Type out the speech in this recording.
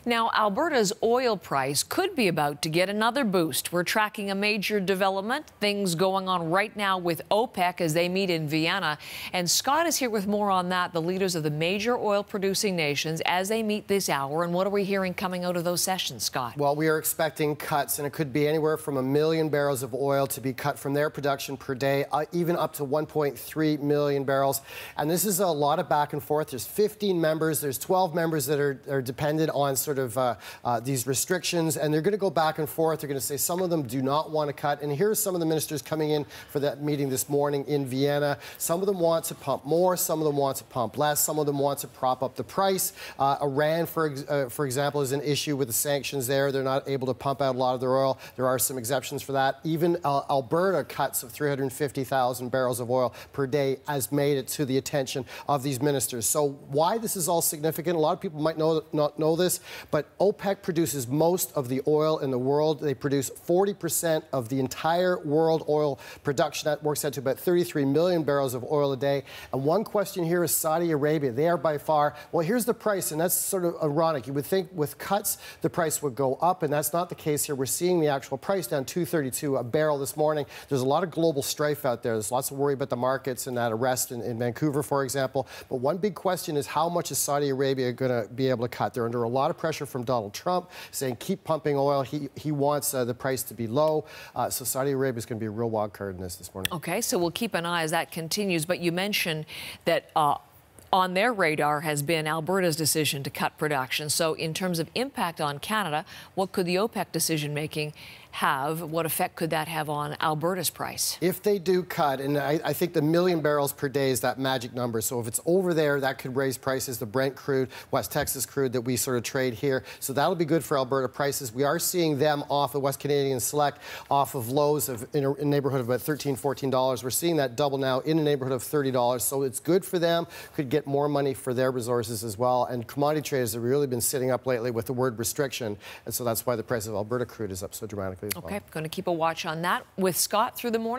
Now, Alberta's oil price could be about to get another boost. We're tracking a major development, things going on right now with OPEC as they meet in Vienna. And Scott is here with more on that, the leaders of the major oil-producing nations as they meet this hour. And what are we hearing coming out of those sessions, Scott? Well, we are expecting cuts, and it could be anywhere from 1 million barrels of oil to be cut from their production per day, even up to 1.3 million barrels. And this is a lot of back and forth. There's 15 members. There's 12 members that are dependent on sort of these restrictions, and they're going to go back and forth. They're going to say some of them do not want to cut. And here's some of the ministers coming in for that meeting this morning in Vienna. Some of them want to pump more. Some of them want to pump less. Some of them want to prop up the price. Iran, for example, is an issue with the sanctions there. They're not able to pump out a lot of their oil. There are some exceptions for that. Even Alberta cuts of 350,000 barrels of oil per day has made it to the attention of these ministers. So why this is all significant, a lot of people might not know this, but OPEC produces most of the oil in the world. They produce 40% of the entire world oil production. That works out to about 33 million barrels of oil a day. And one question here is Saudi Arabia. They are by far, well, here's the price, and that's sort of ironic. You would think with cuts, the price would go up, and that's not the case here. We're seeing the actual price down $2.32 a barrel this morning. There's a lot of global strife out there. There's lots of worry about the markets and that arrest in Vancouver, for example. But one big question is how much is Saudi Arabia going to be able to cut? They're under a lot of pressure from Donald Trump saying keep pumping oil. He wants the price to be low. So Saudi Arabia is going to be a real wild card in this morning. Okay, so we'll keep an eye as that continues. But you mentioned that on their radar has been Alberta's decision to cut production. So in terms of impact on Canada, what could the OPEC decision-making have? What effect could that have on Alberta's price? If they do cut, and I think the 1 million barrels per day is that magic number. So if it's over there, that could raise prices. The Brent crude, West Texas crude that we sort of trade here. So that'll be good for Alberta prices. We are seeing them off the West Canadian Select off of lows of in a neighborhood of about $13, $14. We're seeing that double now in a neighborhood of $30. So it's good for them. Could get more money for their resources as well. And commodity traders have really been sitting up lately with the word restriction. And so that's why the price of Alberta crude is up so dramatically. Okay, going to keep a watch on that with Scott through the morning.